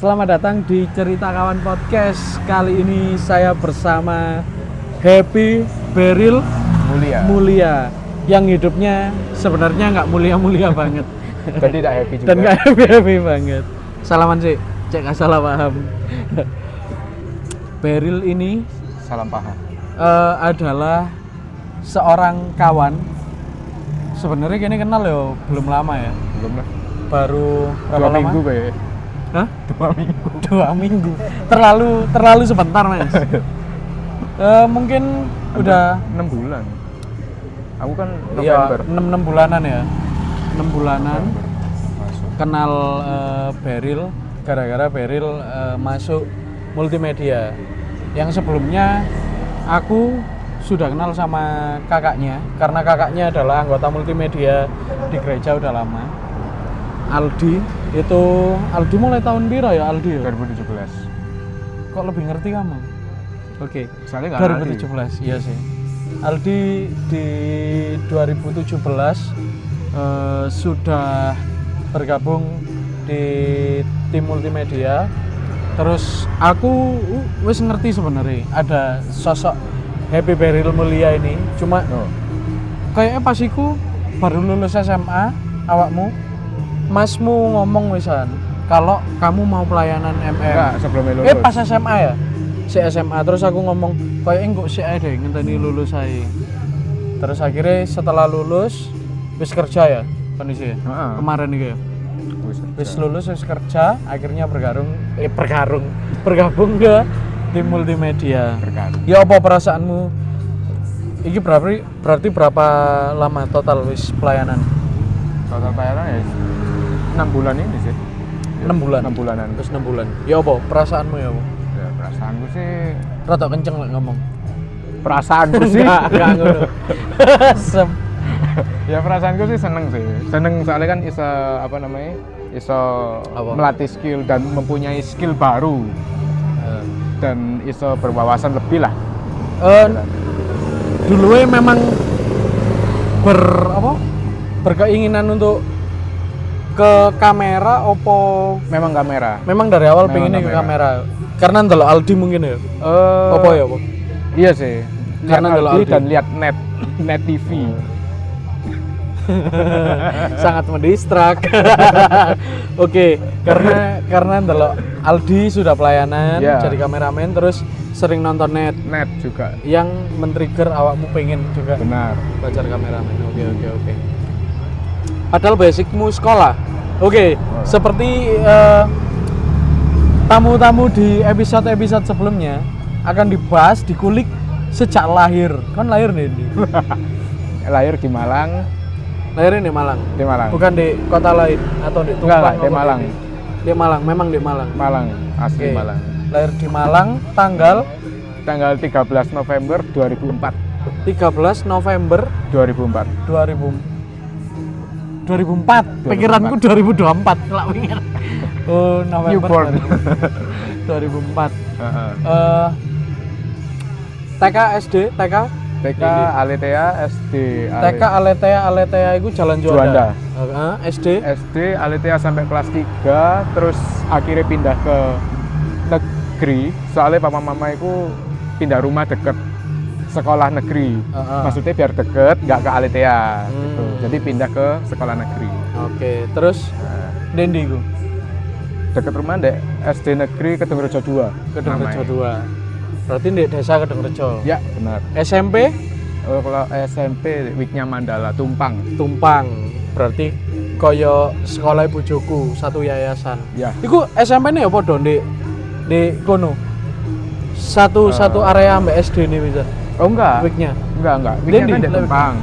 Selamat datang di Cerita Kawan Podcast. Kali ini saya bersama Happy Beril Mulia yang hidupnya sebenarnya nggak mulia-mulia banget dan tidak happy juga. Dan nggak happy banget. Salaman sih, cek nggak salah paham. Beril ini Salam paham. adalah seorang kawan. Sebenarnya kini kenal ya belum lama ya. Belum lah. Baru berapa 2 lama? minggu kayak. Hah? 2 minggu. 2 minggu. Terlalu sebentar, Mas. Mungkin udah 6 bulan. Aku kan iya, November. 6 bulanan ya. 6 bulanan Masuk. kenal Beril gara-gara Beril masuk multimedia. Yang sebelumnya aku sudah kenal sama kakaknya karena kakaknya adalah anggota multimedia di gereja udah lama. Aldi mulai tahun biru ya Aldi ya? 2017. Kok lebih ngerti kamu? Oke. Soalnya nggak 2017, iya sih. Aldi di 2017 sudah bergabung di tim multimedia. Terus aku wis ngerti sebenarnya ada sosok Happy Beril Mulia ini. Cuma kayaknya pas iku baru lulus SMA awakmu, masmu ngomong wisan kalau kamu mau pelayanan MM. Enggak, sebelum lulus. Pas SMA ya? Si SMA, terus aku ngomong kayaknya kok si deh ngenteni lulus saya. Terus akhirnya setelah lulus wis kerja ya kondisi ya? Kemarin nih ya? Wis lulus, wis kerja, akhirnya bergabung ke tim multimedia. Ya apa perasaanmu? Iki berarti berapa lama total wis pelayanan? Total pelayanan ya 6 bulan ini sih. 6 bulan? 6 bulanan. Terus 6 bulan. Ya apa perasaanmu ya apa? Ya perasaanku sih Rada kenceng lah ngomong. perasaanku sih Enggak ngono. ya perasaanku sih seneng soalnya kan iso melatih skill dan mempunyai skill baru dan iso berwawasan lebih lah. Dulu memang berkeinginan untuk ke kamera opo Memang kamera. memang dari awal pengennya ke kamera karena ndelok Aldi mungkin ya opo ya opo Iya sih, karena ndelok Aldi dan lihat net TV. sangat mendistrak. Oke, karena ndelok Aldi sudah pelayanan jadi kameramen terus sering nonton net juga yang men-trigger awakmu pengen juga benar belajar kameramen. Oke. Padahal basicmu sekolah. Oke. Seperti tamu-tamu di episode sebelumnya akan dibahas, dikulik sejak lahir. Kan lahir nih. lahir di Malang. Lahirnya di Malang. Di Malang. Bukan di kota lain atau di Tumpang. Di Malang. Di Malang, memang di Malang. Malang, asli Malang. Lahir di Malang tanggal 13 November 2004. 13 November 2004. 2004. Pikiranku 2024 kelak wingi. Oh, November 2004. TK SD, TK Aletea, SD TK Aletea itu Jalan Juanda. SD Aletea sampai kelas 3, terus akhirnya pindah ke negeri. Soalnya papa mama itu pindah rumah deket sekolah negeri. Maksudnya biar deket, nggak ke Aletea gitu. Jadi pindah ke sekolah negeri. Oke, terus Dendi itu? Deket rumah dek SD negeri Kedungrejo 2. Kedungrejo 2. Berarti di desa Kedungrejo. Ya, benar. SMP? Kalau SMP Wiknya Mandala, Tumpang. Berarti koyo sekolah bojoku, satu yayasan. Ya. Iku SMP ne apa do di kono? Satu area ambek SD nih bisa. Oh enggak. Wiknya. Enggak. Wiknya kan di Tumpang.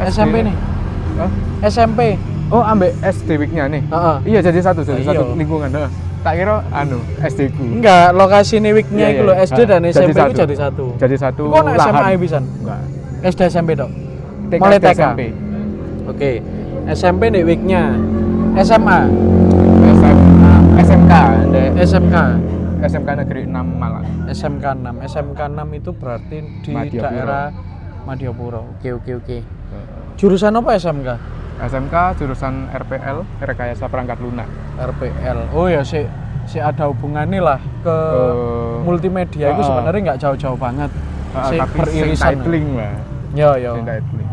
SMP nih. SMP. Oh, ambek SD Wiknya nih. Iya, jadi satu lingkungan. Tak kira SD ku. Enggak, lokasi nih Wiknya itu loh, SD dan SMP itu jadi satu. Jadi satu. Iku ono SMA bisa? Enggak. SD SMP dok. Mulai TK. SMP. Oke. SMP nih Wiknya. SMA. SMK. SMK Negeri 6 Malang. SMK 6 itu berarti di Madiapura. daerah Madiapura. Oke. Jurusan apa SMK? SMK jurusan RPL, Rekayasa Perangkat Lunak. RPL. Oh ya si ada hubungannya lah ke multimedia itu sebenarnya nggak jauh-jauh banget. Tapi beririsan titling lah. Yo. Titling.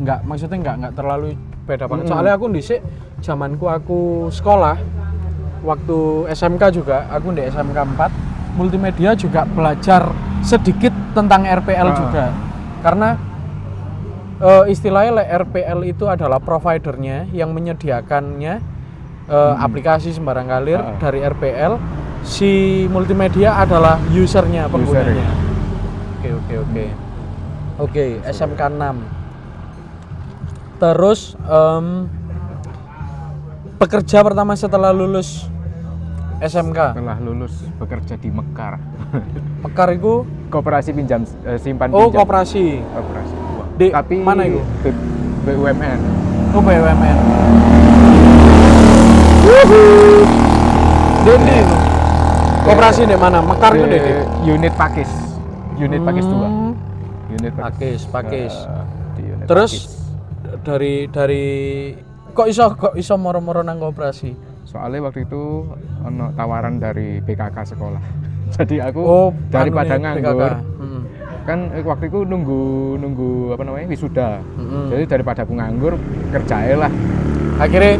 Nggak maksudnya nggak terlalu beda banget. Soalnya aku dhisik zamanku aku sekolah waktu SMK juga, aku di SMK 4 multimedia juga belajar sedikit tentang RPL juga. Karena istilahnya RPL itu adalah providernya yang menyediakannya aplikasi sembarang kalir dari RPL. Si multimedia adalah usernya, penggunanya. Oke, SMK 6. Terus pekerja pertama setelah lulus SMK. Setelah lulus bekerja di Mekar. Mekar itu Koperasi pinjam simpan oh, pinjam. koperasi. Di Tapi mana itu? BUMN. Oh, BUMN. Dede. Koperasi di mana? Mekar itu Dede. Unit Pakis. Unit Pakis 2. Unit Pakis. Di unit Terus Pakis. dari kok iso moro-moro nang koperasi? Soalnya waktu itu ono tawaran dari BKK sekolah. Jadi aku daripada nganggur, kan waktu itu nunggu apa namanya wisuda. Jadi daripada aku nganggur, kerjain lah. Akhirnya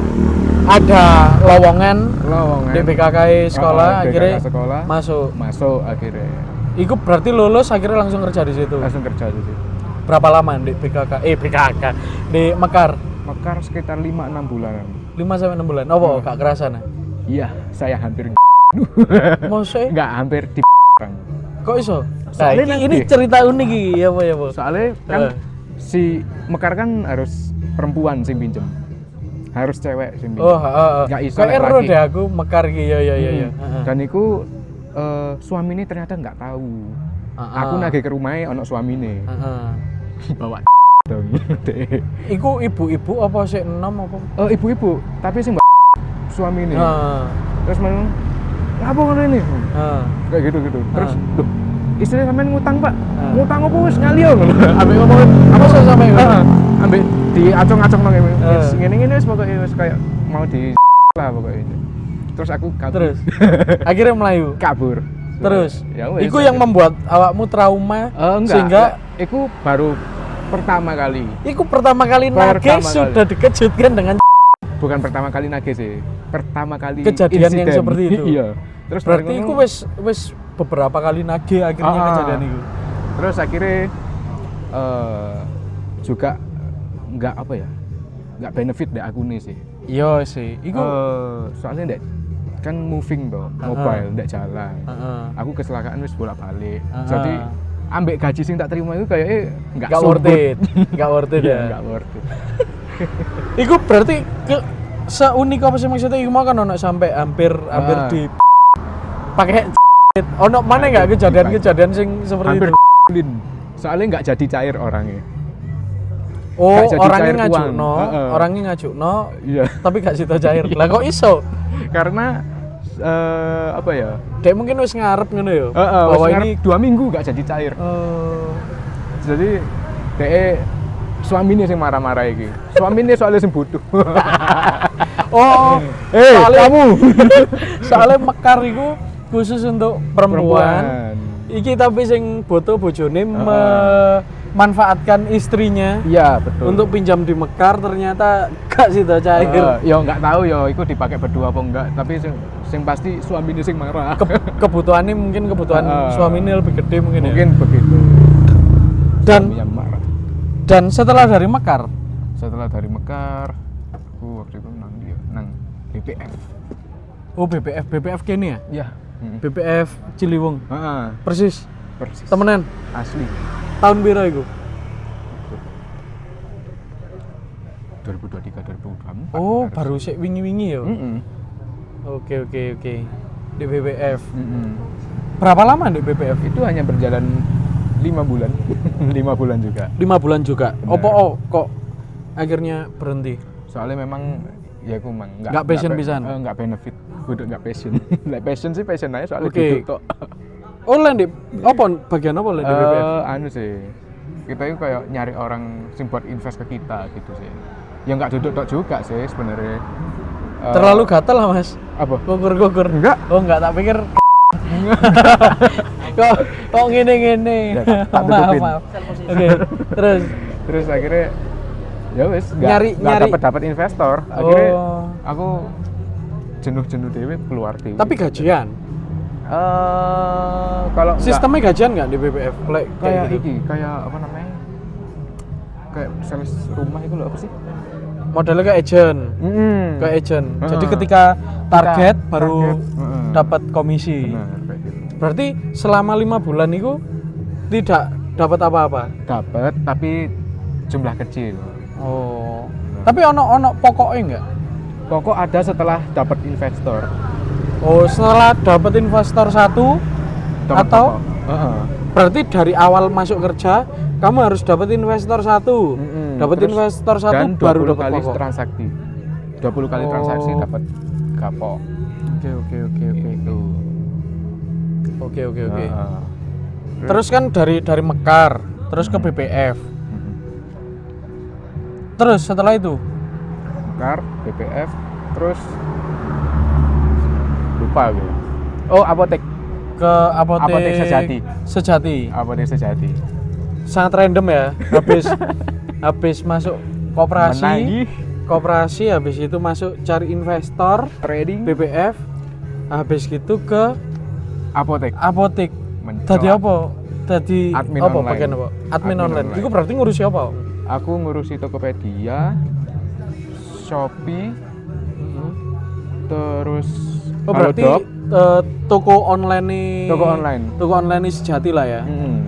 ada lowongan di BKK sekolah, akhirnya sekolah masuk akhirnya. Iku berarti lulus akhirnya langsung kerja di situ. Langsung kerja di situ. Berapa lama di BKK di Mekar? Mekar sekitar 5-6 bulanan. 5-6 bulan. Oh, gak kerasa nah. Iya, saya hampir Maksudnya? Enggak, hampir di orang. Kok iso? Soalnya ini cerita unik iki, ya Bu. Soalnya kan si Mekar kan harus perempuan sing pinjem. Harus cewek sing pinjem. Oh, heeh. Enggak iso kayak ero laki. deh aku Mekar iki, ya. Dan iku suami ini ternyata nggak tahu. Aku nagih ke rumahnya ono suamine. Bawa dong. Iku ibu-ibu apa sih enom apa? Ibu-ibu, tapi sing suami ini. Terus mau ngapa ngono ini? Kayak gitu. Terus loh, istri sampean ngutang, Pak. Ngutang apa wis ngalio ngono. Ambek ngomong apa sih sampe ngono? Ambek diacung-acung nang ngene. Ngene-ngene wis pokoke wis kayak mau di lah pokoknya. Terus aku kabur. Terus akhirnya melayu. Kabur. Terus ya wes. Iku yang membuat awakmu trauma sehingga iku baru pertama kali. Iku pertama kali nage sudah dikejutkan dengan bukan pertama kali nage sih. Pertama kali kejadian insiden. yang seperti itu. Iya. Terus berarti iku wis beberapa kali nage akhirnya kejadian itu. Terus akhirnya juga nggak apa ya? Nggak benefit deh aku nih sih. Iya sih. Iku soalnya dek kan moving toh, mobile ndak jalan. Aku kecelakaan wis bolak-balik. Jadi ambek gaji sing tak terima itu kayaknya nggak worth it. Nggak worth it ya. Nggak worth it. Iku berarti seunik apa sih maksudnya? Iku mau kan ono sampai hampir di pakai ono mana nggak kejadian sing seperti hampir itu? Soalnya nggak jadi cair orangnya. Oh, orangnya ngajukno, iya. Tapi gak situ cair. Lah kok iso? Karena apa ya? Dek mungkin wis ngarep ngono ya. Bahwa ini 2 minggu gak jadi cair. Jadi dek suaminya sing marah-marah iki. Suaminya soalnya sing butuh. Kamu. Soalnya Mekar iku khusus untuk perempuan. Iki tapi sing butuh bojone memanfaatkan istrinya. Iya, betul. Untuk pinjam di Mekar ternyata gak situ cair. Ya nggak tahu ya itu dipakai berdua apa enggak, tapi sing pasti suaminya sing marah. Kebutuhannya mungkin suaminya lebih gede mungkin ya. Mungkin begitu. Suaminya marah. Dan setelah dari Mekar, aku waktu itu nang BPF. Oh, BPF kene ya? Iya. BPF Ciliwung. Persis. Temenan. Asli. Tahun piro iku? 2023 2024. Oh, baru sik wingi-wingi ya. Oke. Di BPF. Berapa lama di BPF? Itu hanya berjalan 5 bulan. 5 bulan juga. 5 bulan juga. Opo kok akhirnya berhenti? Soalnya memang ya aku emang enggak passion pisan. Enggak benefit. Kudu enggak passion. Like passion sih passion aja soalnya duduk tok. Oh, di bagian apa di BPF? Anu sih. Kita itu kayak nyari orang sing buat invest ke kita gitu sih. Ya enggak duduk tok juga sih sebenarnya. Terlalu gatel lah Mas. Apa? Gugur. Enggak. Oh enggak, tak pikir. kok ngene-ngene. Ya, tak tutupin. Maaf. Oke. Terus akhirnya ya wis Nyari- dapat investor. Akhirnya oh. aku jenuh dhewe keluar dhewe. Tapi gajian. Kalau Sistemnya gajian nggak di BPF? kayak gitu. iki, kayak apa namanya? Kayak sales rumah itu loh, apa sih? Modelnya kayak agent. Kayak agent. Jadi ketika target baru dapat komisi. Benar, kayak gitu. Berarti selama 5 bulan itu tidak dapat apa-apa. Dapat tapi jumlah kecil. Oh. Tapi ono pokoknya enggak? Pokok ada setelah dapat investor. Oh, setelah dapat investor satu Dapat atau pokok. berarti dari awal masuk kerja kamu harus dapat investor satu. Dapat Terus investor satu dan 20 baru dapat kali pokok. transaksi. 20 kali transaksi dapat kapok. Oke. Gitu. Oke. Heeh. Terus kan dari Mekar, terus ke BPF. Terus setelah itu Mekar, BPF, terus lupa gue. Oh, apotek. ke Apotek Sejati. Apotek Sejati. Sangat random ya. Habis masuk koperasi, habis itu masuk cari investor, Trading, BPF, habis gitu ke apotek. Tadi apa? Tadi Admin apa online. bagian apa? Admin online. online. Itu berarti ngurusi apa? Aku ngurusi Tokopedia, Shopee, terus Oh berarti toko online nih. Toko online nih Sejati lah ya.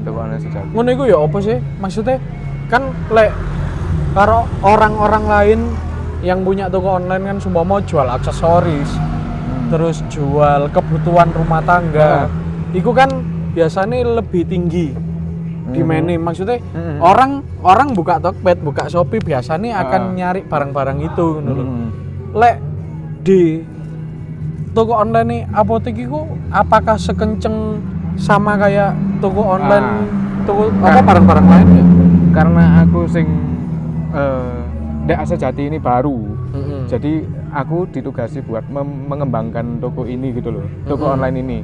Toko online Sejati. Ngono iku ya apa sih? Maksudnya kan lek karo orang-orang lain yang punya toko online kan semua mau jual aksesoris, terus jual kebutuhan rumah tangga. Iku kan biasanya lebih tinggi demand-nya. Maksudnya orang buka Tokped, buka Shopee biasanya akan nyari barang-barang itu ngono lho. Lek di toko online nih apotek itu apakah sekenceng sama kayak toko online toko apa barang-barang lain ya? Karena aku sing Dek Sejati ini baru. Jadi aku ditugasi buat mengembangkan toko ini gitu loh. Toko online ini.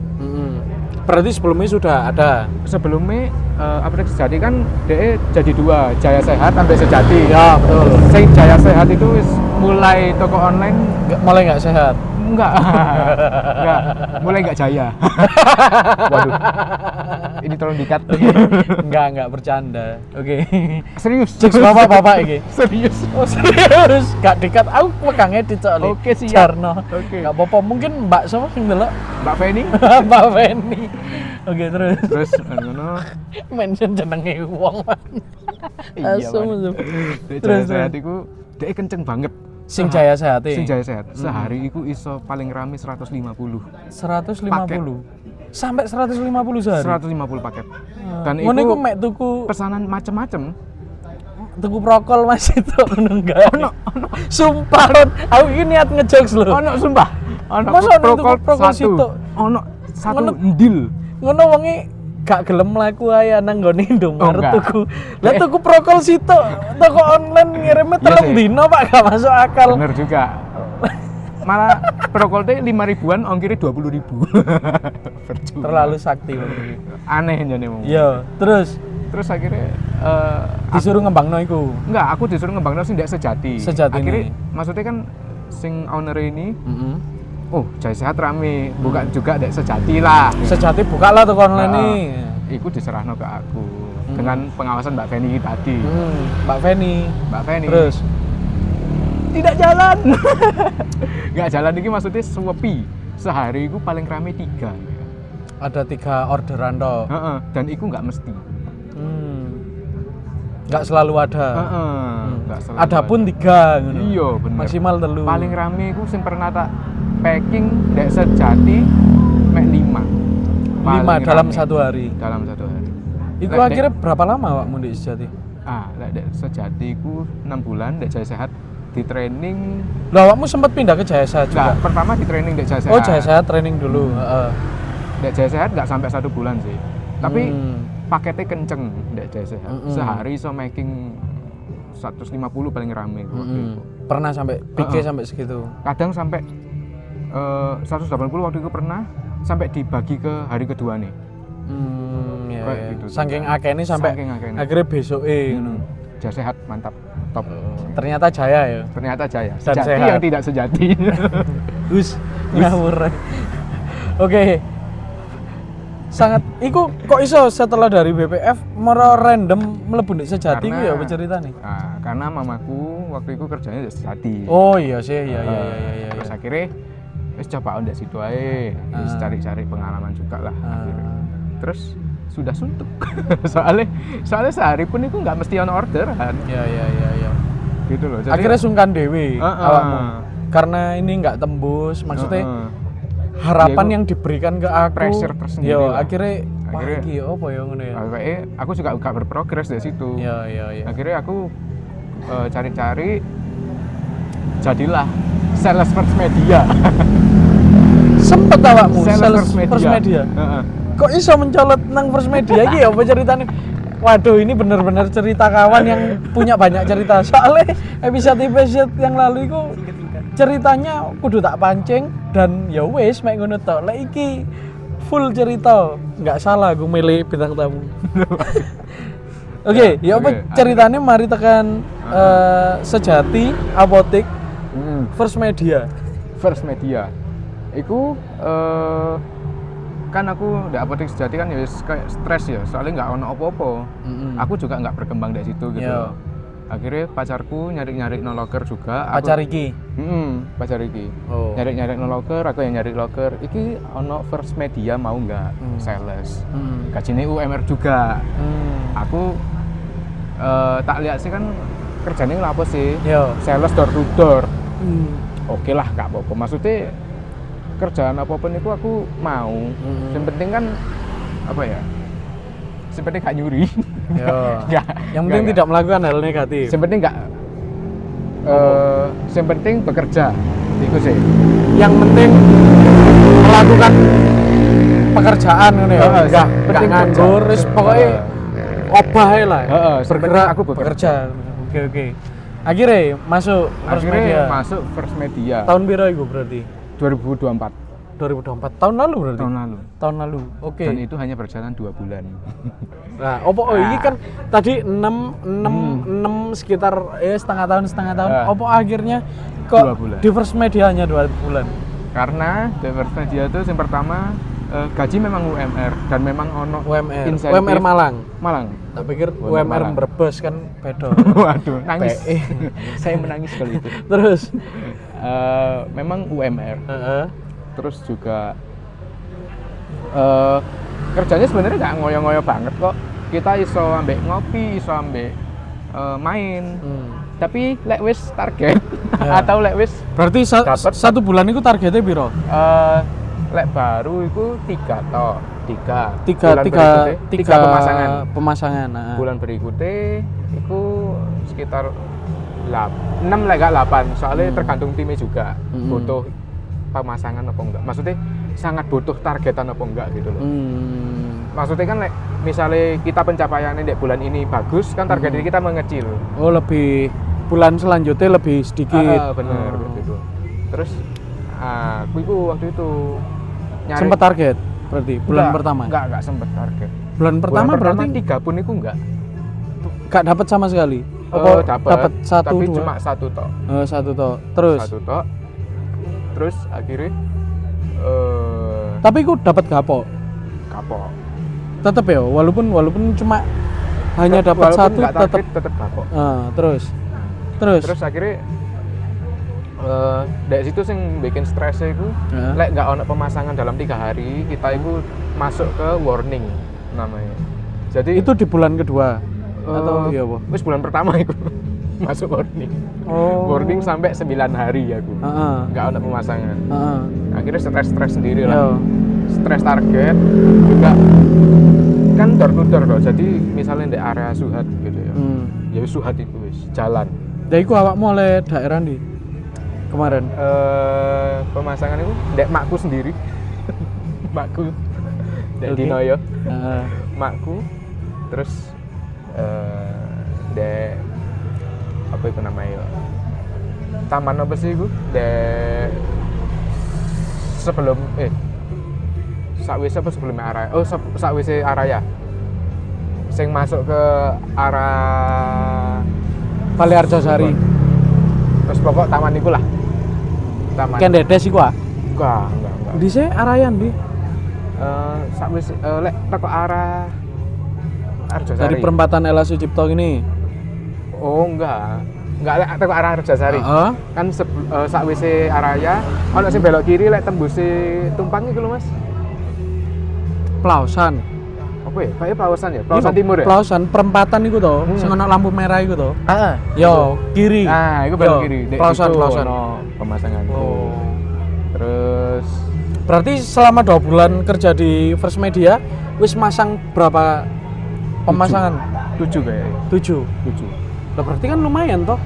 Berarti sebelumnya sudah ada. Sebelumnya Apotek Sejati kan DE jadi dua, Jaya Sehat sampai Sejati. Ya, betul. Sing Jaya Sehat itu mulai toko online Mulai nggak sehat. enggak, mulai enggak jaya. Waduh, ini tolong dikat. Enggak bercanda. Oke. Serius? Cek bapak ini. Serius? Oh serius? Gak dikat, aku pegangnya dicok. Oke, siap. Jarno. Oke. Gak apa-apa, mungkin Mbak siapa sing delok? Mbak Feni? Mbak Feni. Oke, terus. Terus ngono. Mention jenenge wong. Iya. Asum. Terus Sehat iku dhek kenceng banget. Sing Jaya Sehat. Sing Jaya Sehat. Sehari iku iso paling rame 150. 150. Sampai 150 sehari. 150 paket. Dan ngono iku iku mek tuku pesanan macem-macem. Tuku prokol Mas itu enggak. Ono. Sumpah, aku iki niat ngejokes lho. Ono sumpah. Ono Masa ono tuku prokol satu. situ? Ono satu Ngono. ndil. Ngono wonge gak gelem mlaku ae nang nggone Indomaret enggak. tuku. Lah tuku prokol situ, toko online ngirimnya Iya 3 sih. dino Pak, gak masuk akal. Bener juga. Malah prokol teh 5 ribuan, ongkirnya 20 ribu. Percuma. Terlalu sakti wong iki. Aneh jane wong. Iya, terus Akhirnya disuruh ngembangno iku. enggak, aku disuruh ngembangno sing ndak Sejati. Sejati Akhirnya ini. maksudnya kan sing owner ini, Heeh. oh Jaya Sehat rame, buka juga ndak Sejati lah. Sejati buka lah toko online nih. Iku diserahno ke aku dengan pengawasan Mbak Feni tadi. Mbak Feni. Mbak Feni. Terus Tidak jalan. Enggak jalan iki maksudnya sepi. Sehari iku paling rame 3. ada 3 orderan toh. Heeh, dan iku nggak mesti. Nggak selalu ada. Nggak selalu. Ada pun 3 ngono. Iya, bener. Maksimal 3. Paling rame iku sing pernah tak packing Dek Sejati mek 5. 5 dalam 1 hari. Dalam 1 hari. Itu Lek akhirnya berapa lama Pak Mundi Sejati? Lek Dek Sejati iku 6 bulan, Dek Jaya Sehat di training. Lah awakmu sempat pindah ke Jaya Sehat juga? Enggak, pertama di training Dek Jaya Sehat. Oh, Jaya Sehat training dulu, heeh. Dek Jaya Sehat nggak sampai 1 bulan sih. Tapi paketnya kenceng Dek Jaya Sehat. Sehari iso making 150 paling rame waktu itu. Pernah sampai PK sampai segitu. Kadang sampai 180 waktu itu pernah sampai dibagi ke hari kedua nih. Ya, Kayak ya. gitu. Saking akeh ini sampai Saking akeh ini. akhirnya besoke ngono. Jaya sehat, mantap, top. Ternyata jaya ya. Ternyata jaya. Dan Sejati sehat. yang tidak sejati. Hus, ngawur. Oke. Sangat iku kok iso setelah dari BPF mero random mlebu ndek sejati ku ya apa ceritane? Nah, karena mamaku waktu itu kerjanya di sejati. Oh iya sih, iya. Terus akhirnya wis coba ndek situ ae. Wis cari-cari pengalaman juga lah akhirnya. Terus sudah suntuk. soalnya sehari pun itu nggak mesti on orderan. Iya. Gitu loh. Jadi, Akhirnya sungkan dewe awakmu. Karena ini nggak tembus, maksudnya harapan ya, yang diberikan ke aku pressure tersendiri yo lah. akhirnya wah Akhirnya- iki apa ya ngono ya. Kayaknya aku juga gak berprogres dari situ. Iya. Akhirnya aku cari-cari jadilah sales first media. Sempet awakmu Sales first media. Heeh. Kok iso mencolot nang first media iki ya apa ceritanya? Waduh, ini bener-bener cerita kawan yang punya banyak cerita. Soalnya episode yang lalu itu ceritanya kudu tak pancing dan ya wis mek ngono tok. Lek iki full cerita. Nggak salah gue milih bintang tamu. Oke, ya apa oke. ceritanya mari tekan sejati apotik first media. First media. Iku kan aku di apotek sejati kan ya wis kayak stres ya, soalnya nggak ono apa-apa. Aku juga nggak berkembang dari situ gitu. Iya. Akhirnya pacarku nyari-nyari no locker juga. Pacar iki. Pacar iki. Oh. Nyari-nyari no locker, aku yang nyari locker. Iki ono first media mau nggak sales. Gajinya UMR juga. Aku tak lihat sih kan kerjanya apa sih? Yo. Sales door to door. Oke lah, gak apa-apa. Maksudnya kerjaan apapun itu aku mau. Yang penting kan apa ya? Yang penting gak nyuri. Yo. Nggak, Yang penting nggak. tidak melakukan hal negatif. Yang penting gak. Yang penting bekerja. Itu sih. Yang penting melakukan pekerjaan ngono ya. Enggak penting nganggur, kerja. wis pokoknya obah ae lah. Bergerak aku bekerja. Oke. Akhirnya masuk first media. Akhirnya masuk first media. Tahun piro iku berarti? 2024. 2024. Tahun lalu berarti? Tahun lalu. Oke. Dan itu hanya berjalan 2 bulan. Nah, ini kan tadi 6 sekitar setengah tahun. Opo akhirnya kok 2 bulan. di first media hanya 2 bulan? Karena di first media itu yang pertama gaji memang UMR dan memang ono UMR. insentif. UMR Malang. Malang. Tak pikir UMR UMR Malang. Brebes kan beda. Waduh, nangis. PE. Saya menangis kali itu. Terus Memang UMR. heeh. Terus juga kerjanya sebenarnya nggak ngoyo-ngoyo banget kok. Kita iso ambek ngopi, iso ambek main. Tapi lek wis target Ya. atau lek wis Berarti Dapet. satu bulan itu targetnya piro? lek baru itu 3 toh. 3 Tiga pemasangan. Pemasangan. Nah. Bulan berikutnya itu sekitar 6 lah, gak 8. Soalnya tergantung timnya juga. Butuh pemasangan apa enggak. Maksudnya sangat butuh targetan apa enggak gitu loh. Maksudnya kan misalnya kita pencapaiannya di bulan ini bagus kan target kita mengecil. Oh, lebih bulan selanjutnya lebih sedikit. Bener gitu. Terus aku itu waktu itu nyari Sempat target berarti bulan pertama. Enggak sempet target. Bulan pertama berarti 3 pun itu enggak. gak dapat sama sekali. Dapat satu tapi dua. cuma 1 tok. Satu toh. Terus. 1 tok. Terus akhirnya Tapi aku dapat kapok. kapok. Tetep ya, walaupun cuma hanya dapat Walaupun satu nggak tetap. target, tetep kapok. Terus. Akhirnya dari situ sing bikin stresnya itu Heeh. lek nggak ono pemasangan dalam 3 hari kita itu masuk ke warning namanya. Jadi Itu di bulan kedua atau iya apa? wis bulan pertama itu masuk warning. Oh. Warning sampai 9 hari aku. Heeh. Nggak ono pemasangan. Heeh. Akhirnya stres sendiri Yo. lah. Stres target juga kan door to door loh. Jadi misalnya di area Suhat gitu ya. Ya wis Suhat itu wis jalan. Ya iku awakmu oleh daerah ndi? Kemarin. Pemasangan itu dek makku sendiri. Makku. Dek Oke. Dinoyo. Heeh. Makku. Terus dek apa itu namanya? taman apa sih iku? Sebelum sakwise apa sebelum Araya? Oh, sakwise Araya. Sing masuk ke arah Balai Arjosari. Terus pokok taman iku lah. Taman. Ken Dedes iku ah. Enggak. Dise arayan di. Sakwise lek teko arah Arjosari. Dari perempatan Ella Sucipto gini. Oh, enggak lek teko arah Arjosari. Heeh. Kan sakwise Araya ono sing belok kiri lek tembusi Tumpang iku lho Mas. Plausan. Apa ya? Kayak Plausan ya? Plausan Timur ya? Plausan perempatan iku to, sing ana lampu merah iku to. Heeh. Yo, kiri. Ah, iku belok Yo, kiri. Dek Plausan. situ ono pemasangan. Oh. Terus Berarti selama 2 bulan kerja di First Media wis masang berapa pemasangan? 7 kayaknya. 7. Lah berarti kan lumayan toh.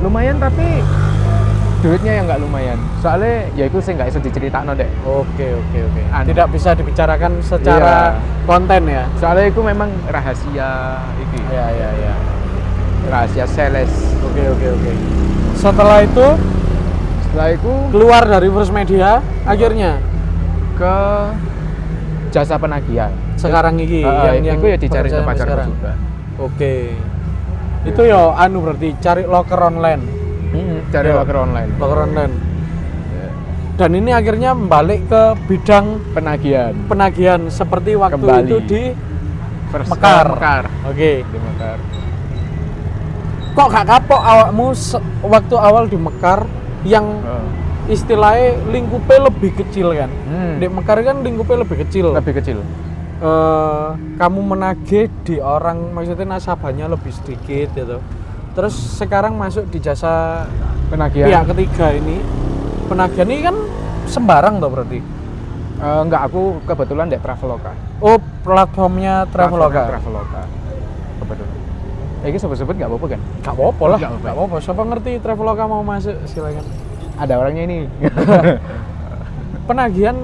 Lumayan tapi duitnya yang nggak lumayan. Soalnya ya itu sih nggak bisa diceritakno dek. Oke. Tidak bisa dibicarakan secara Iya. konten ya. Soalnya itu memang rahasia iki. Iya. Rahasia sales. Oke. Setelah itu keluar dari First Media akhirnya ke jasa penagihan. sekarang iki yang itu ya dicari ke pekerjaan pacarku sekarang. juga. Oke. Itu ya berarti cari loker online. Cari Yo. loker online. Loker online. Dan ini akhirnya balik ke bidang penagihan seperti waktu Kembali. itu di First Mekar. Mekar. Oke. Di Mekar. Kok gak kapok awakmu waktu awal di Mekar yang istilahnya lingkupnya lebih kecil kan? Di Mekar kan lingkupnya lebih kecil. Lebih kecil. Kamu menagih di orang, maksudnya nasabahnya lebih sedikit gitu. Terus sekarang masuk di jasa Penagihan. pihak ketiga ini. Penagihan ini kan sembarang toh berarti? Enggak, aku kebetulan di Traveloka. Oh, platformnya Traveloka. Traveloka. Kebetulan. Ini sebut-sebut nggak apa-apa kan? Gak apa-apa lah, Nggak apa-apa. gak apa-apa. Siapa ngerti Traveloka mau masuk, silakan. Ada orangnya ini. Penagihan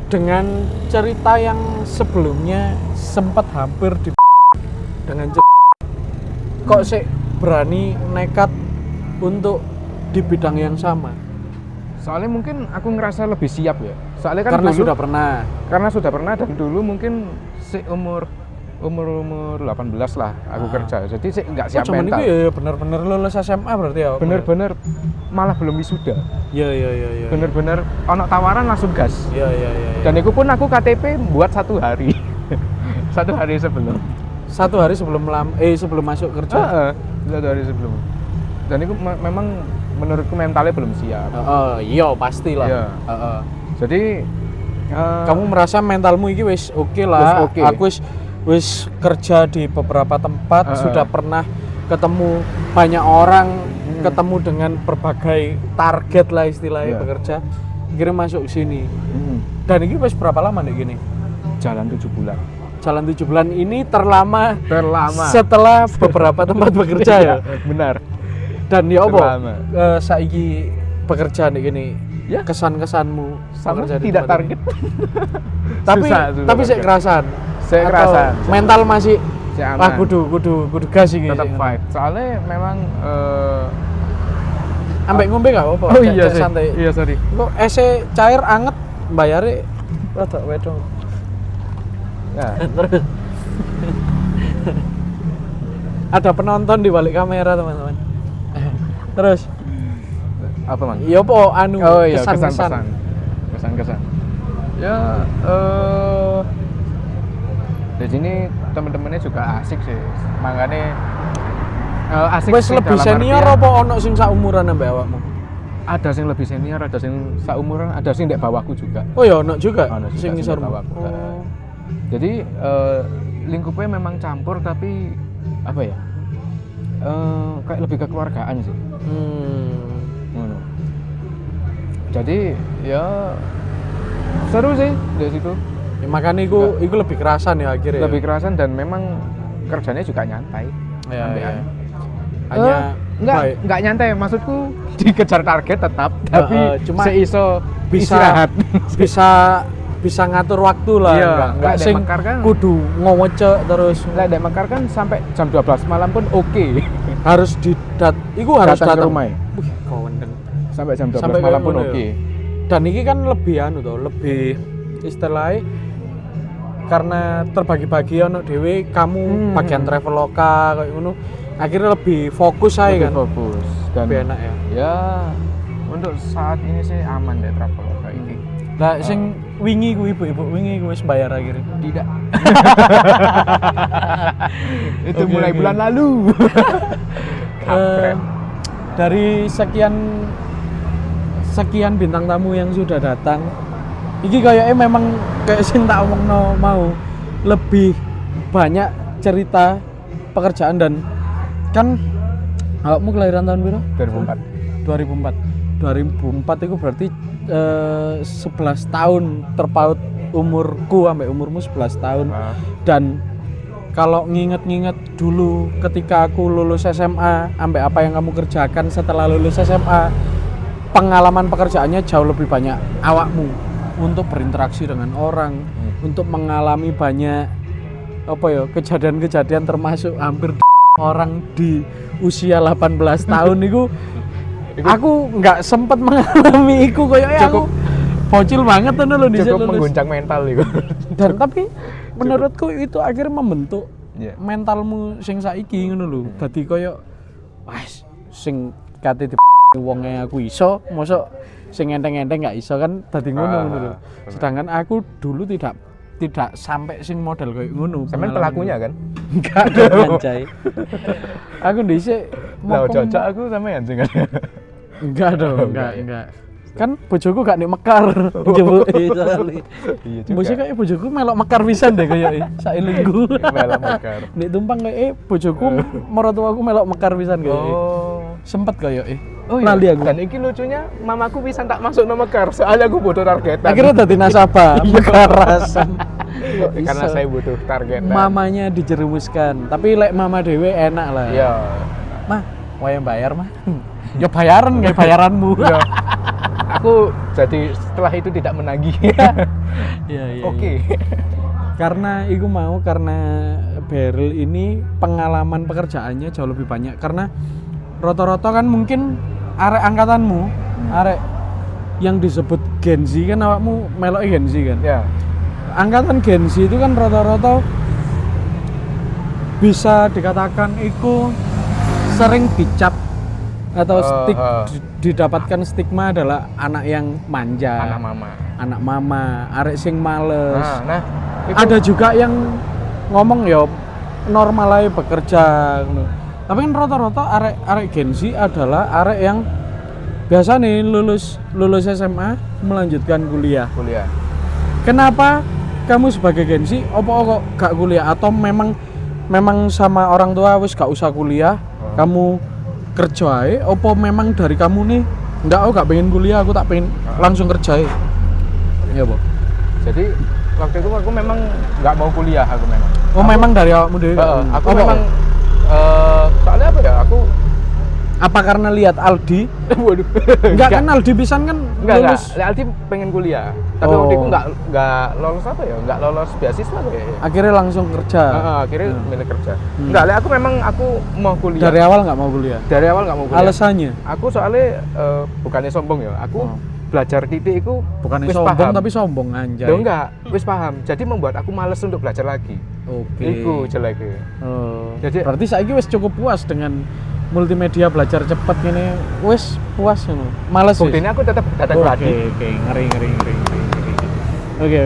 dengan cerita yang sebelumnya sempat hampir di dengan kok sih berani nekat untuk di bidang yang sama? Soalnya mungkin aku ngerasa lebih siap ya. Soalnya kan Karena dulu, sudah pernah. dan dulu mungkin umur 18 lah aku kerja. Jadi sih nggak siap Cuman mental. itu ya bener-bener lulus SMA berarti ya? Bener-bener malah belum wisuda. Iya. Bener-bener ono tawaran langsung gas. Iya. Dan itu pun aku KTP buat 1 hari. 1 hari sebelum. 1 hari sebelum sebelum masuk kerja. 1 hari sebelum. Dan itu memang menurutku mentalnya belum siap. Iya pastilah. Iya. Jadi Kamu merasa mentalmu ini wis oke lah. Wis oke. Aku wis kerja di beberapa tempat, sudah pernah ketemu banyak orang, ketemu dengan berbagai target lah istilahnya bekerja. Akhirnya masuk sini. Dan ini wis berapa lama nih gini? jalan 7 bulan. Jalan 7 bulan ini terlama Setelah setelah beberapa tempat bekerja ya. Benar. Dan ya apa? Terlama. Saiki bekerja nih gini. Ya. Kesan-kesanmu Sama bekerja di tidak tempat ini. target. Tapi Susah saya kerja. kerasan. Saya Atau kerasan. mental masih Si aman. wah kudu gas iki. Tetap fight. Soalnya memang Ambek ngombe gak apa-apa. oh cek- iya cek sih. santai. Iya, sorry. Kok ese cair anget bayare rada wedong. Nah, Terus ada penonton di balik kamera, teman-teman. Terus apa Mang? ya apa Oh iya, kesan-kesan. Kesan-kesan. Ya di sini teman-temannya juga asik sih. Makanya asik Wes sih lebih dalam senior artian apa ono sing saumuran ambek awakmu? ada sing lebih senior, ada sing saumuran, ada sing ndek bawahku juga. Oh ya ono juga Ono juga sing sing ngisor bawahku. Oh. Jadi lingkupnya memang campur tapi apa ya? Kayak lebih kekeluargaan sih. Ngono. Jadi ya seru sih dari situ. Ya, makanya iku lebih kerasan ya akhirnya. Lebih kerasan dan memang kerjanya juga nyantai. ya, Sampean. ya. Hanya baik. enggak nyantai, maksudku dikejar target tetap, tapi cuma seiso bisa istirahat. bisa ngatur waktu lah. Iya, enggak enggak sing Mekar kan. kudu ngowece terus. Lah Dek Mekar kan sampai jam 12 malam pun oke. harus iku harus Datang ke datang rumah ya? Wih, kawendeng. Sampai jam 12 Sampai malam kayak pun ngono oke. ya. Dan ini kan lebih lebih istilahnya karena terbagi-bagi ono dhewe kamu bagian traveloka kayak ngono. Akhirnya lebih fokus aja Lebih kan. fokus dan Lebih enak ya. Ya untuk saat ini sih aman deh Traveloka ini. Lah sing wingi ku ibu-ibu wingi ku wis bayar akhirnya. Tidak. Itu Oke, mulai oke. bulan lalu. Kampret. Dari sekian bintang tamu yang sudah datang, iki kayaknya memang kayak sing tak omongno mau lebih banyak cerita pekerjaan dan kan awakmu kelahiran tahun berapa? 2004. 2004 itu berarti 11 tahun terpaut umurku sampai umurmu 11 tahun. Dan kalau nginget-nginget dulu ketika aku lulus SMA sampai apa yang kamu kerjakan setelah lulus SMA, pengalaman pekerjaannya jauh lebih banyak awakmu untuk berinteraksi dengan orang, untuk mengalami banyak kejadian-kejadian termasuk hampir orang di usia 18 tahun itu aku nggak sempat mengalami itu kayaknya aku bocil banget tuh lho di Cukup mengguncang mental itu. Dan tapi menurutku itu akhirnya membentuk mentalmu sing saiki ngono lho. Dadi koyo wes sing kate di wonge aku iso, mosok sing enteng-enteng nggak iso kan dadi ngono lho. Sedangkan aku dulu tidak sampai sing model kayak ngono. Sampeyan pelakunya kan? Enggak dong anjay. Aku dhisik Lah cocok aku sampeyan sing. Enggak dong, enggak. Kan bojoku gak nek mekar. Njebuki soalé. Iya juga. Mbok kayak bojoku melok mekar pisan deh kayake. Sailingku. Melok mekar. Nek tumpang kayak bojoku mertuaku melok mekar pisan kayake. Sempet kayake. Oh iya. Lali aku. Dan iki lucunya mamaku bisa tak masuk no mekar soalnya aku butuh targetan. Akhirnya dadi nasabah mekarasan. Karena saya butuh targetan. Mamanya dijerumuskan. Tapi lek mama dewe enak lah. Iya. Mah, wayang bayar mah. Ya bayaran kayak bayaranmu. Iya. Aku jadi setelah itu tidak menagih. Iya. Oke. Karena Beryl ini pengalaman pekerjaannya jauh lebih banyak karena rata-rata kan mungkin arek angkatanmu, arek yang disebut Gen Z kan awakmu melok Gen Z kan. Ya. Angkatan Gen Z itu kan rata-rata bisa dikatakan itu sering dicap atau didapatkan stigma adalah anak yang manja, anak mama, arek sing males. Nah, itu ada juga yang ngomong ya normal aja bekerja. Tapi kan rata-rata arek Gen Z adalah arek yang biasa nih lulus SMA melanjutkan kuliah. Kenapa kamu sebagai Gen Z kok gak kuliah atau memang sama orang tua wis gak usah kuliah, kamu kerja aja, opo memang dari kamu nih enggak, aku gak pengen kuliah, aku tak pengen langsung kerja aja. Iya, Bu. Jadi waktu itu aku memang nggak mau kuliah, aku memang. Oh, memang dari awakmu dhewe. Aku memang soalnya apa ya? Apa karena lihat Aldi? Waduh. Enggak kan Aldi pisan kan lulus. Aldi pengen kuliah. Tapi waktu itu enggak lolos apa ya? Enggak lolos beasiswa kayaknya. Akhirnya langsung kerja. Akhirnya milih kerja. Enggak, aku memang mau kuliah. Dari awal nggak mau kuliah? Dari awal nggak mau kuliah. Alasannya? Aku soalnya bukannya sombong ya. Aku belajar titik itu bukannya sombong paham. Tapi sombong anjay. Loh enggak, wis paham. Jadi membuat aku males untuk belajar lagi. Oke. Iku jeleknya. Jadi berarti saiki wis cukup puas dengan multimedia belajar cepet gini, wis puas ngono. Males wis. Buktinya aku tetap datang lagi. Oke, ngeri. Oke.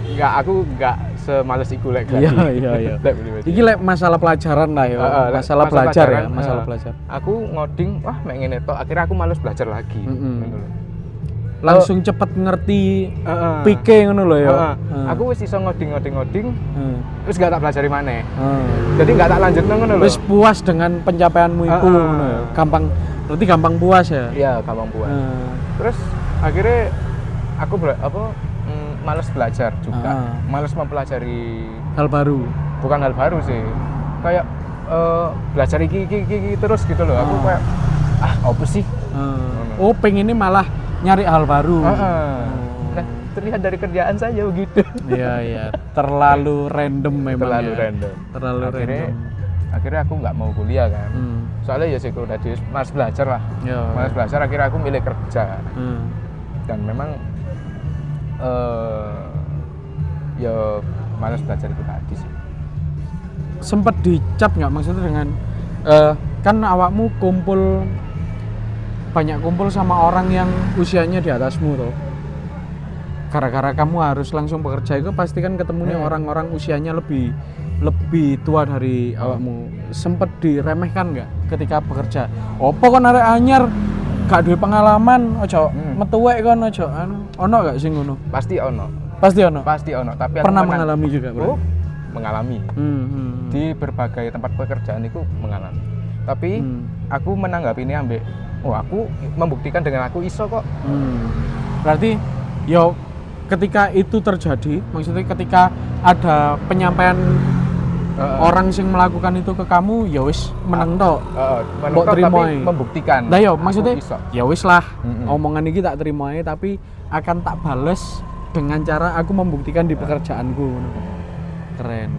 Enggak, aku enggak semales iku lek lagi. Iya. Iki lek masalah pelajaran lah ya. Masalah belajar ya, masalah belajar. Aku ngoding, wah mek ngene tok, akhirnya aku males belajar lagi. Langsung cepet ngerti pike ngono lho ya. Aku wis iso ngoding. Wis gak tak pelajari maneh. Jadi gak tak lanjutno ngono lho. Wis puas dengan pencapaianmu iku ngono ya. Berarti gampang puas ya? Iya, gampang puas. Terus akhirnya aku males belajar juga. Males mempelajari hal baru. Bukan hal baru sih. Kayak belajar iki terus gitu loh. Aku kayak apa sih? Oh, pengennya malah nyari hal baru. Nah, terlihat dari kerjaan saja begitu. Iya. Terlalu random memang. Terlalu random. Akhirnya, akhirnya aku nggak mau kuliah kan. Soalnya ya sih udah malas belajar lah. Malas belajar, akhirnya aku milih kerja. Dan memang ya malas belajar itu tadi sih. Sempet dicap nggak maksudnya dengan kan awakmu banyak kumpul sama orang yang usianya di atasmu tuh. Gara-gara kamu harus langsung bekerja itu pasti kan ketemunya orang-orang usianya lebih tua dari awakmu. Sempet diremehkan nggak ketika bekerja? Opo kon arek anyar gak duwe pengalaman ojo metuwek kon ojo ono gak sing ngono? Pasti ono, tapi pernah mengalami juga, Bro? Mengalami. Di berbagai tempat pekerjaan itu mengalami. Tapi aku menanggapi ini ambek aku membuktikan dengan aku iso kok. Berarti yo ketika itu terjadi, maksudnya ketika ada penyampaian orang yang melakukan itu ke kamu, ya wis meneng tok. Meneng tapi membuktikan. Nah yo maksudnya ya wis lah, omongan ini tak terima tapi akan tak bales dengan cara aku membuktikan di pekerjaanku. Keren.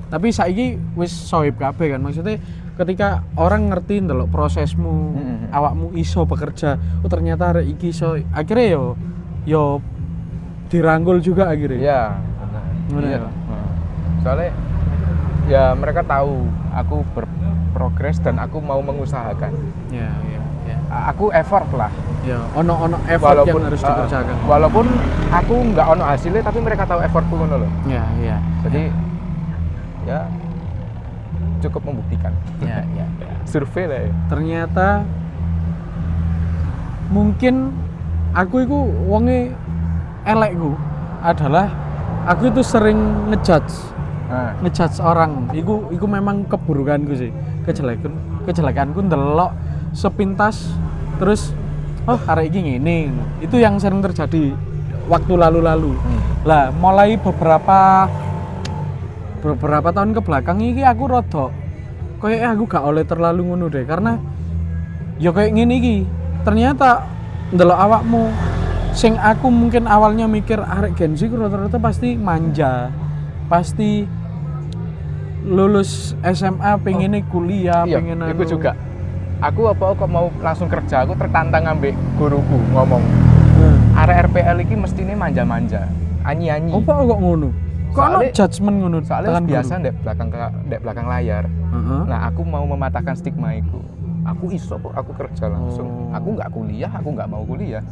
Tapi saiki wis sohib kabeh kan, maksudnya ketika orang ngerti ndelok prosesmu, awakmu iso bekerja, ternyata arek iki iso, akhirnya yo dirangkul juga akhirnya. Iya, benar. Iya. Soalnya ya mereka tahu aku berprogres dan aku mau mengusahakan. Iya. Aku effort lah. Ya, ono effort yang harus dikerjakan. Walaupun aku nggak ono hasilnya, tapi mereka tahu effortku ngono loh. Iya. Jadi ya cukup membuktikan. Iya. Survei lah ya. Ternyata mungkin aku itu wonge elekku adalah aku itu sering ngejudge orang. Iku memang keburukanku sih. Kejelekanku ndelok sepintas terus arek iki ngene. Itu yang sering terjadi waktu lalu-lalu. Lah mulai beberapa tahun ke belakang iki aku rada kayak aku gak oleh terlalu ngono deh, karena ya kayak ngene iki. Ternyata ndelok awakmu sing aku mungkin awalnya mikir arek Gen Z rata-rata pasti manja. Pasti lulus SMA pengennya kuliah, pengen itu juga. Aku kok mau langsung kerja, aku tertantang ambek guruku ngomong. Arek RPL iki mestine manja-manja, anyi-anyi. Apa kok ngono? Kok ono judgement ngono? Soalnya biasa ndek belakang layar. Nah, aku mau mematahkan stigma itu. Aku iso kok, aku kerja langsung. Aku nggak kuliah, aku nggak mau kuliah.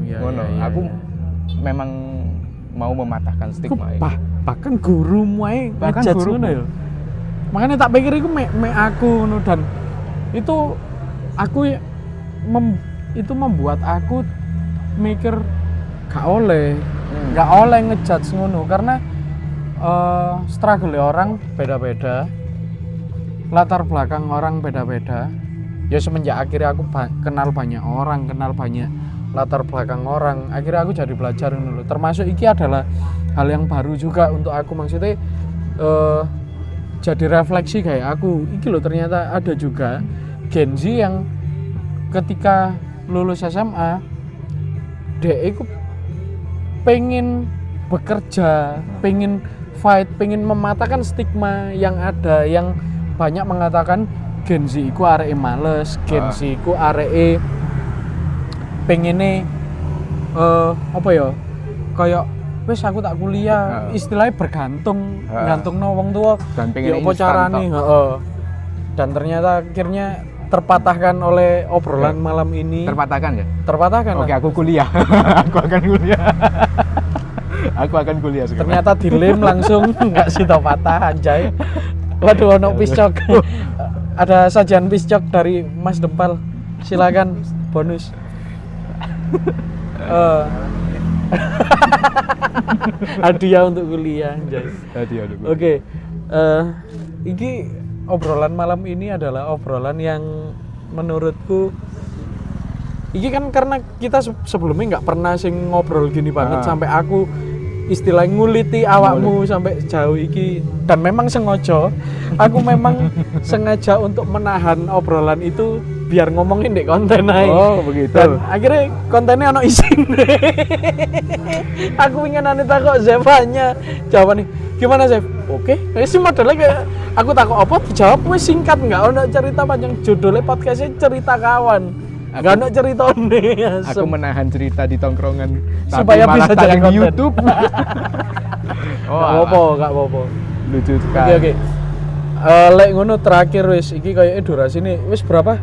Iya. Aku memang mau mematahkan stigma itu. Bahkan gurumu ae ngejudge ngono ya. Makanya tak pikir iku mek aku ngono, dan itu aku itu membuat aku mikir gak oleh ngejudge ngono, karena struggle orang beda-beda, latar belakang orang beda-beda. Ya semenjak akhirnya aku kenal banyak latar belakang orang, akhirnya aku jadi belajar ngono. Termasuk iki adalah hal yang baru juga untuk aku, maksudnya jadi refleksi kayak aku iki loh, ternyata ada juga Gen Z yang ketika lulus SMA dia itu pengen bekerja, pengen fight, pengen mematahkan stigma yang ada, yang banyak mengatakan Gen Z iku areke males, Gen Z iku areke pengene kayak wis aku tak kuliah, istilahnya gantungno wong tua dan pengen apa carane, dan ternyata akhirnya terpatahkan oleh obrolan malam ini. Terpatahkan ya? Terpatahkan. Oke, aku kuliah. Aku akan kuliah sekarang. Ternyata dilem langsung, enggak sih tau patah anjay. Waduh, ono piscok. Ada sajian piscok dari Mas Dempal. Silakan bonus. Hadiah untuk kuliah anjay. Hadiah untuk kuliah. Oke. Ini obrolan malam ini adalah obrolan yang menurutku ini kan karena kita sebelumnya nggak pernah sing ngobrol gini banget sampai aku istilah nguliti awakmu sampai jauh iki, dan memang sengaja aku memang sengaja untuk menahan obrolan itu biar ngomongin di konten aja. Oh, begitu. Dan akhirnya kontennya ono isin. Aku ingin ane takok Zevanya. Jawabannya, gimana Zev? Oke. Sih modelnya kayak aku takok apa dijawab wis singkat, enggak ono cerita panjang. Judulnya podcastnya cerita kawan. Enggak ono ceritane. Aku menahan cerita di tongkrongan Supaya tapi malah bisa jadi tayang di konten. YouTube. Gak apa-apa. Lucu Oke sekali. oke. Lek ngono terakhir wis iki kayaknya durasine wis berapa?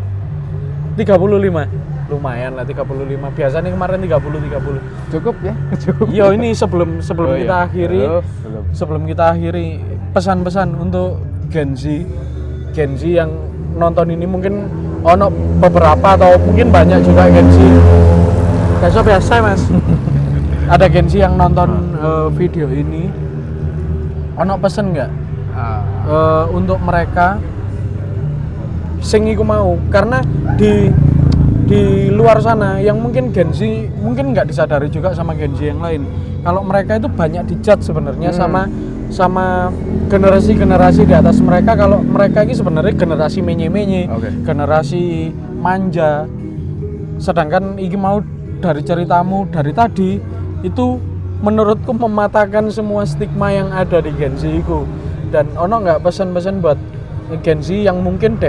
35. Lumayan lah 35. Biasanya kemarin 30. Cukup ya? Cukup. Iya ini sebelum Oh, kita iya. akhiri. Belum. Sebelum kita akhiri pesan-pesan untuk Gen Z yang nonton ini mungkin ono beberapa atau mungkin banyak juga Gen Z. Biasa Mas. Ada Gen Z yang nonton video ini. Ono pesen nggak untuk mereka sing iku mau, karena di luar sana yang mungkin Gen Z mungkin nggak disadari juga sama Gen Z yang lain. Kalau mereka itu banyak dijudge sebenarnya sama generasi di atas mereka. Kalau mereka ini sebenarnya generasi menye-menye, generasi manja. Sedangkan iki mau dari ceritamu dari tadi itu menurutku mematahkan semua stigma yang ada di Gen Z itu. Dan ono nggak pesan-pesan buat Gen Z yang mungkin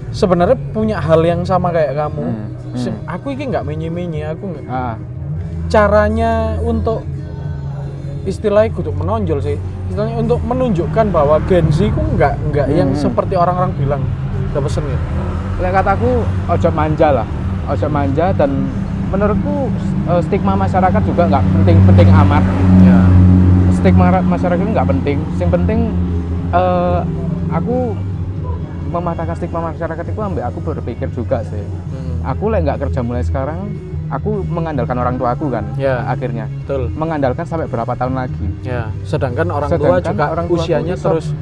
sebenarnya punya hal yang sama kayak kamu. Aku ini nggak menye-menye, aku nggak. Caranya untuk istilahnya kudu menonjol sih. Istilahnya untuk menunjukkan bahwa Gen Z itu nggak yang seperti orang-orang bilang. Ada pesen ya? Lek kataku ojo manja lah. Ojo manja, dan menurutku stigma masyarakat juga nggak penting amat. Ya. Stigma masyarakat nggak penting. Yang penting aku mematahkan stigma masyarakat itu aku berpikir juga sih. Aku lek nggak kerja mulai sekarang, aku mengandalkan orang tua aku kan. Ya. Akhirnya. Betul. Mengandalkan sampai berapa tahun lagi. Ya. Sedangkan orang tua juga usianya terus.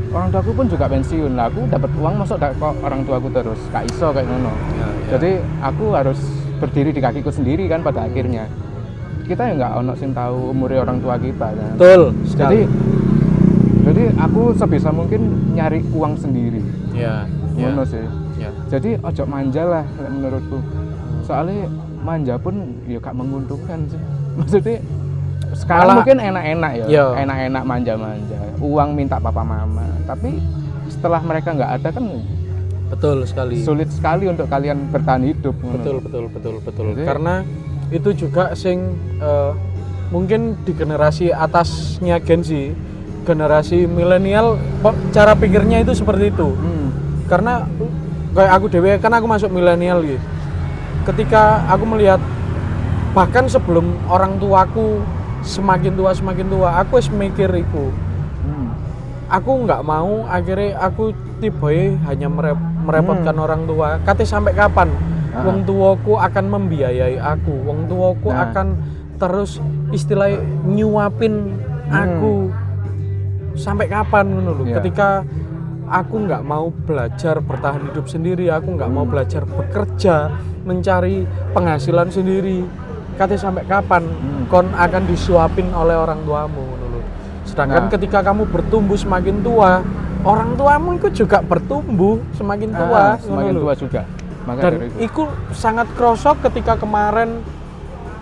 Orang tuaku pun juga pensiun lah. Aku dapat uang masuk kok orang tuaku terus. Gak iso kayak ngono. Ya. Jadi aku harus berdiri di kakiku sendiri kan pada akhirnya. Kita ya nggak ono sing tahu umurnya orang tua kita kan. Betul. Jadi aku sebisa mungkin nyari uang sendiri. Ya. Ngono sih. Ya. Jadi ojo manja lah menurutku. Soalnya manja pun ya gak menguntungkan sih. Maksudnya sekarang Malah, mungkin enak-enak ya. Iya. Enak-enak manja-manja. Uang minta papa mama. Tapi setelah mereka nggak ada kan Betul sekali. sulit sekali untuk kalian bertahan hidup. Betul. Jadi, Karena itu juga sing mungkin di generasi atasnya Gen Z, generasi milenial cara pikirnya itu seperti itu. Karena kayak aku dewe kan aku masuk milenial gitu. Ketika aku melihat bahkan sebelum orang tuaku semakin tua aku wis mikir iku. Aku nggak mau akhirnya aku tiba hanya merepotkan orang tua. Kate sampai kapan wong tuaku akan membiayai aku, wong tuaku akan terus istilahnya nyuapin aku. Sampai kapan ngono lho. Ketika aku nggak mau belajar bertahan hidup sendiri, aku nggak mau belajar bekerja, mencari penghasilan sendiri. Kate sampai kapan kon akan disuapin oleh orang tuamu ngono lho. Sedangkan ketika kamu bertumbuh semakin tua, orang tuamu itu juga bertumbuh semakin tua, semakin tua juga. Maka dan dari itu sangat krosok ketika kemarin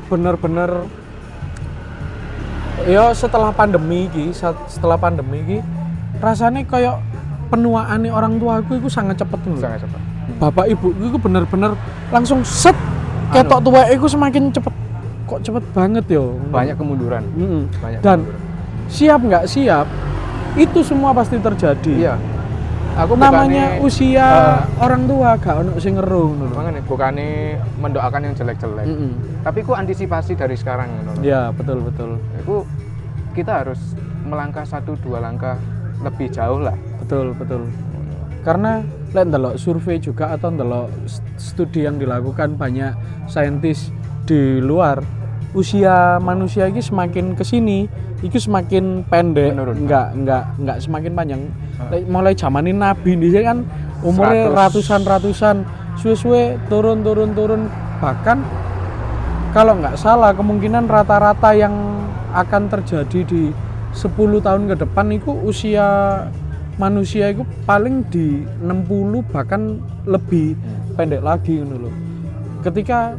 bener-bener ya setelah pandemi iki rasanya kayak penuaane orang tua aku itu sangat cepet loh. sangat cepat. Bapak ibu itu bener-bener langsung set ketok tua itu semakin cepet. Kok cepet banget yo. Banyak kemunduran. Banyak Dan kemunduran. siap nggak siap itu semua pasti terjadi. Iya. Aku Namanya usia orang tua gak ono sing ngeru ngono lho. Makanya bukannya mendoakan yang jelek-jelek. Tapi ku antisipasi dari sekarang ngono lho. Iya, betul. Itu kita harus melangkah 1-2 langkah lebih jauh lah. Betul. Karena lek ndelok survei juga atau ndelok studi yang dilakukan banyak saintis di luar, usia manusia ini semakin kesini, itu semakin pendek, menurun. Enggak semakin panjang. Mulai zamanin Nabi ini kan umurnya 100. ratusan, suwe-suwe turun. Bahkan kalau nggak salah kemungkinan rata-rata yang akan terjadi di 10 tahun ke depan itu usia manusia itu paling di 60 bahkan lebih pendek lagi ngono lho. Ketika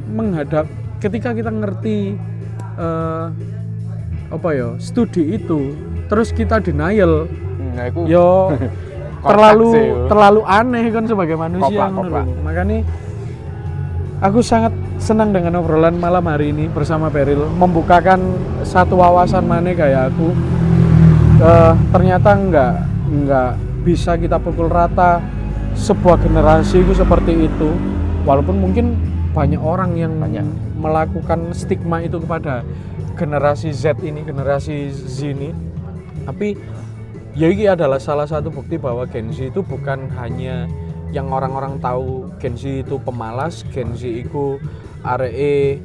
kita ngerti studi itu terus kita denial yo terlalu aneh kan sebagai manusia ngono lho. Makanya aku sangat senang dengan obrolan malam hari ini bersama Beril, membukakan satu wawasan maneh kayak aku. Ternyata nggak bisa kita pukul rata sebuah generasi itu seperti itu, walaupun mungkin banyak orang yang melakukan stigma itu kepada generasi Z ini, generasi Z ini. Tapi ya ini adalah salah satu bukti bahwa Gen Z itu bukan hanya yang orang-orang tahu Gen Z itu pemalas, Gen Z itu areke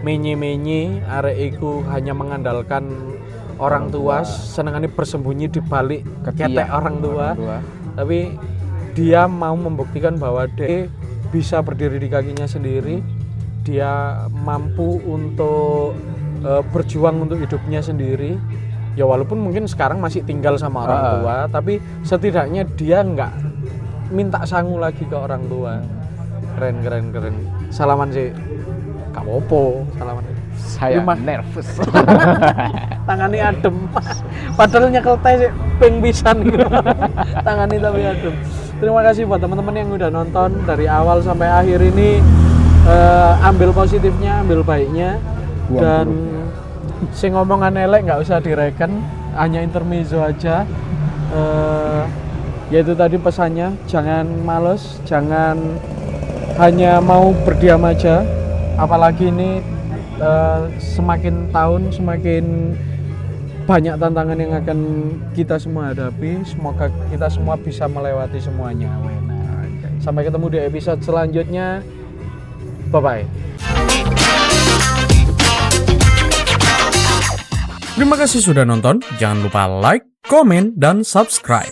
menye-menye, areke itu hanya mengandalkan orang tua, senengannya bersembunyi di balik ketek orang tua. Tapi dia mau membuktikan bahwa dia bisa berdiri di kakinya sendiri, dia mampu untuk berjuang untuk hidupnya sendiri. Ya walaupun mungkin sekarang masih tinggal sama orang tua, tapi setidaknya dia nggak minta sangu lagi ke orang tua. Keren. Salaman sih, gak apa-apa. Salaman. Saya nervous. Tangannya adem. Padahal nyekel teh sih ping pisan gitu. Tangannya tapi adem. Terima kasih buat teman-teman yang udah nonton dari awal sampai akhir ini. Ambil positifnya, ambil baiknya. Dan sing ngomongan elek nggak usah direken, hanya intermezzo aja. Yaitu tadi pesannya, jangan males, jangan hanya mau berdiam aja. Apalagi ini semakin tahun semakin banyak tantangan yang akan kita semua hadapi. Semoga kita semua bisa melewati semuanya. Sampai ketemu di episode selanjutnya. Bye-bye. Terima kasih sudah nonton. Jangan lupa like, komen, dan subscribe.